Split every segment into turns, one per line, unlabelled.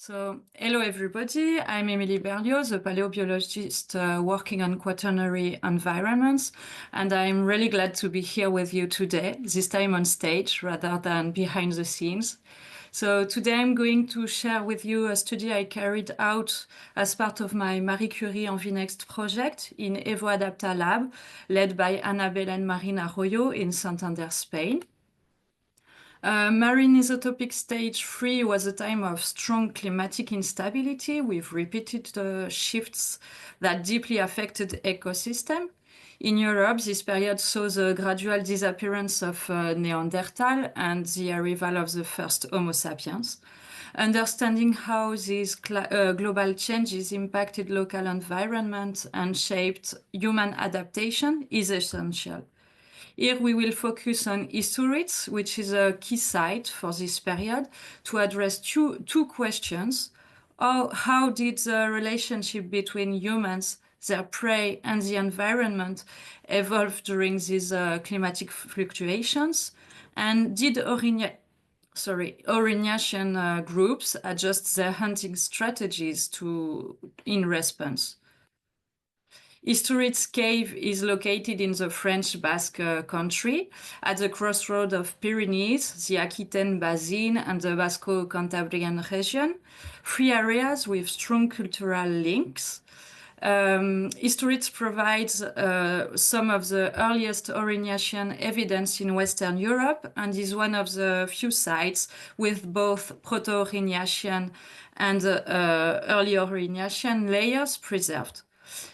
Hello everybody, I'm Emilie Berlioz, a paleobiologist working on quaternary environments, and I'm really glad to be here with you today, this time on stage rather than behind the scenes. So today I'm going to share with you a study I carried out as part of my Marie Curie EnviNext project in Evo Adapta Lab, led by Annabelle and Marin-Arroyo in Santander, Spain. Marine isotopic stage 3 was a time of strong climatic instability with repeated shifts that deeply affected ecosystem. In Europe, this period saw the gradual disappearance of Neanderthal and the arrival of the first Homo sapiens. Understanding how these global changes impacted local environment and shaped human adaptation is essential. Here we will focus on Isturitz, which is a key site for this period, to address two questions. How did the relationship between humans, their prey, and the environment evolve during these climatic fluctuations? And did Aurignacian groups adjust their hunting strategies in response? Isturitz cave is located in the French Basque country at the crossroad of Pyrenees, the Aquitaine Basin, and the Basco-Cantabrian region, three areas with strong cultural links. Isturitz provides some of the earliest Aurignacian evidence in Western Europe and is one of the few sites with both Proto-Aurignacian and early Aurignacian layers preserved.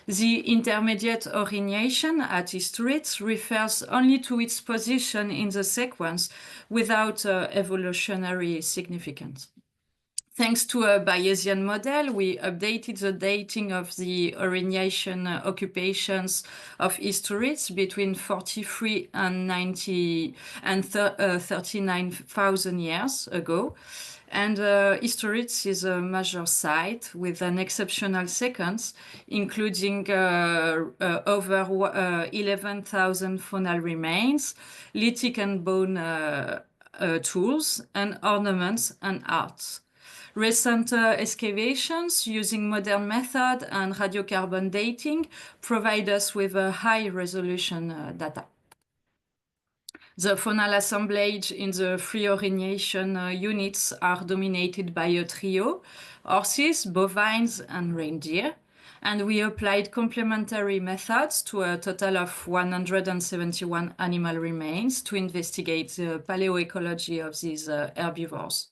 The intermediate Aurignacian at Isturitz refers only to its position in the sequence without evolutionary significance. Thanks to a Bayesian model, we updated the dating of the Aurignacian occupations of Isturitz between 43 and 39,000 years ago. And Isturitz is a major site with an exceptional sequence, including over 11,000 faunal remains, lithic and bone tools, and ornaments and arts. Recent excavations using modern method and radiocarbon dating provide us with a high-resolution data. The faunal assemblage in the three Aurignacian units are dominated by a trio: horses, bovines, and reindeer. And we applied complementary methods to a total of 171 animal remains to investigate the paleoecology of these herbivores.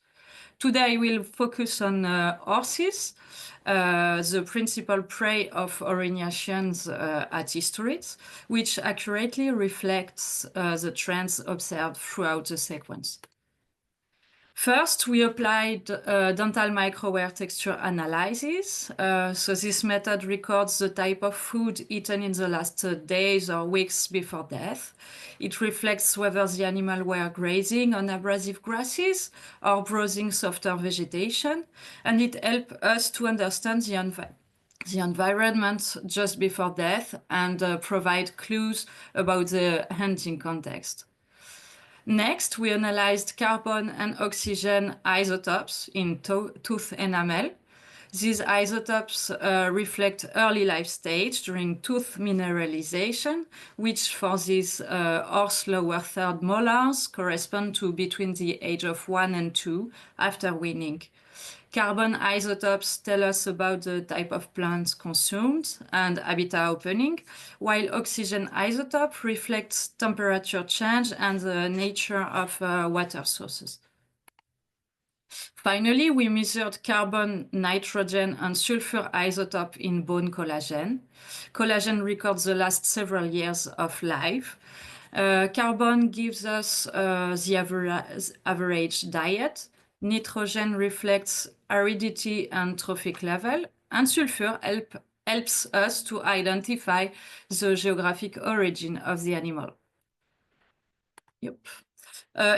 Today, I will focus on horses, the principal prey of Aurignacians at Isturitz, which accurately reflects the trends observed throughout the sequence. First, we applied dental microwear texture analysis. So this method records the type of food eaten in the last days or weeks before death. It reflects whether the animal were grazing on abrasive grasses or browsing softer vegetation, and it helps us to understand the environment just before death and provide clues about the hunting context. Next, we analyzed carbon and oxygen isotopes in tooth enamel. These isotopes reflect early life stage during tooth mineralization, which for these horse lower third molars correspond to between the age of 1 and 2 after weaning. Carbon isotopes tell us about the type of plants consumed and habitat opening, while oxygen isotope reflects temperature change and the nature of water sources. Finally, we measured carbon, nitrogen, and sulfur isotope in bone collagen. Collagen records the last several years of life. Carbon gives us the average diet. Nitrogen reflects aridity and trophic level, and sulfur helps us to identify the geographic origin of the animal.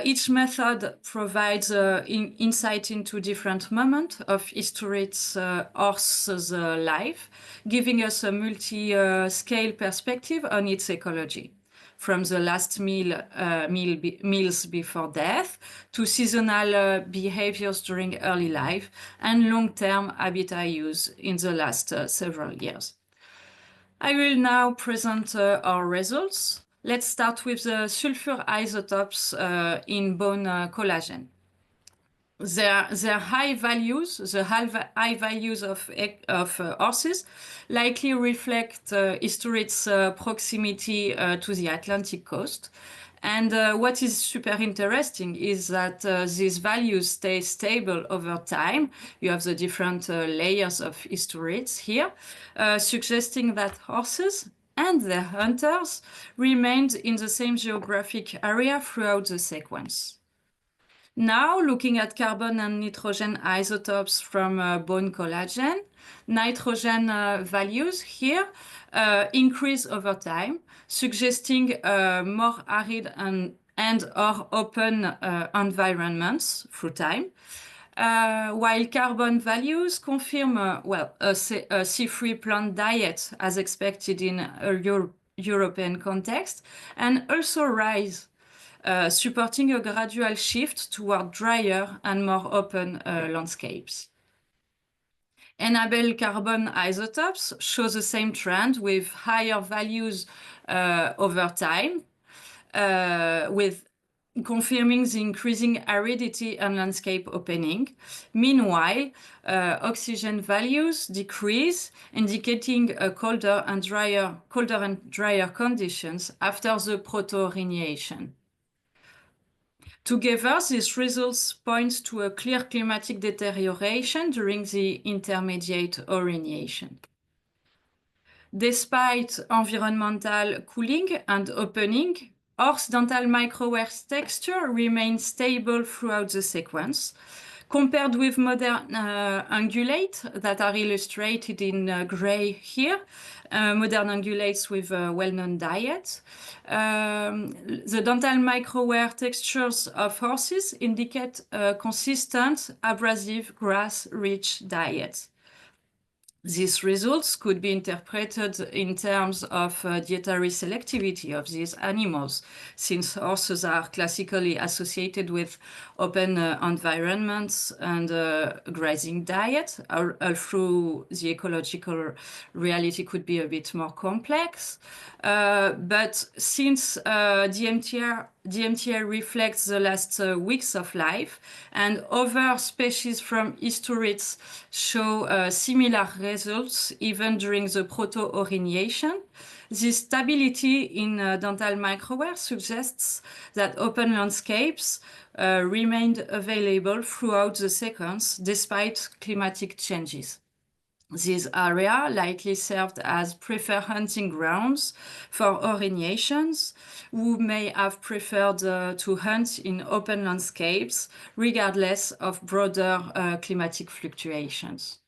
Each method provides insight into different moments of Isturitz horse's life, giving us a multi-scale perspective on its ecology. from the last meals before death to seasonal behaviors during early life and long-term habitat use in the last several years. I will now present our results. Let's start with the sulfur isotopes in bone collagen. Their high values, the high values of horses, likely reflect Isturitz proximity to the Atlantic coast. And what is super interesting is that these values stay stable over time. You have the different layers of Isturitz here, suggesting that horses and their hunters remained in the same geographic area throughout the sequence. Now, looking at carbon and nitrogen isotopes from bone collagen, nitrogen values here increase over time, suggesting more arid and/or open environments through time, while carbon values confirm a sea-free plant diet as expected in a European context, and also rise, supporting a gradual shift toward drier and more open landscapes. Enable carbon isotopes show the same trend with higher values over time, with confirming the increasing aridity and landscape opening. Meanwhile, oxygen values decrease, indicating a colder and drier conditions after the proto-Aurignacian. Together, these results point to a clear climatic deterioration during the intermediate Aurignacian. Despite environmental cooling and opening, horse dental microwear texture remains stable throughout the sequence. Compared with modern ungulate that are illustrated in gray here, modern ungulates with a well-known diet, the dental microwear textures of horses indicate a consistent, abrasive, grass-rich diet. These results could be interpreted in terms of dietary selectivity of these animals, since horses are classically associated with open environments and grazing diet, although the ecological reality could be a bit more complex. But since DMTR reflects the last weeks of life, and other species from Isturitz show similar results even during the proto-Aurignacian, this stability in dental microwear suggests that open landscapes remained available throughout the sequence despite climatic changes. This area likely served as preferred hunting grounds for Aurignacians, who may have preferred to hunt in open landscapes, regardless of broader climatic fluctuations.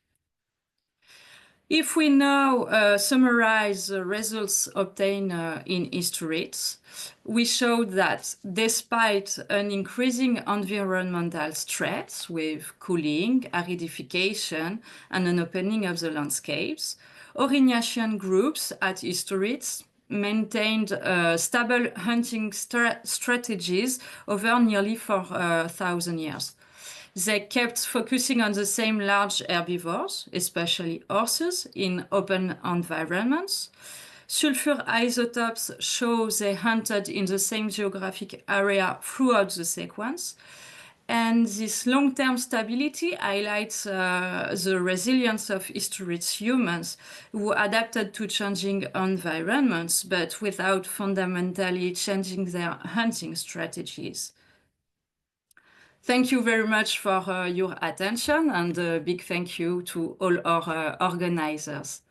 If we now summarize the results obtained in Isturitz, we showed that despite an increasing environmental stress with cooling, aridification, and an opening of the landscapes, Aurignacian groups at Isturitz maintained stable hunting strategies over nearly 4,000 years. They kept focusing on the same large herbivores, especially horses, in open environments. Sulfur isotopes show they hunted in the same geographic area throughout the sequence. And this long-term stability highlights the resilience of Isturitz humans who adapted to changing environments, but without fundamentally changing their hunting strategies. Thank you very much for your attention, and a big thank you to all our organizers.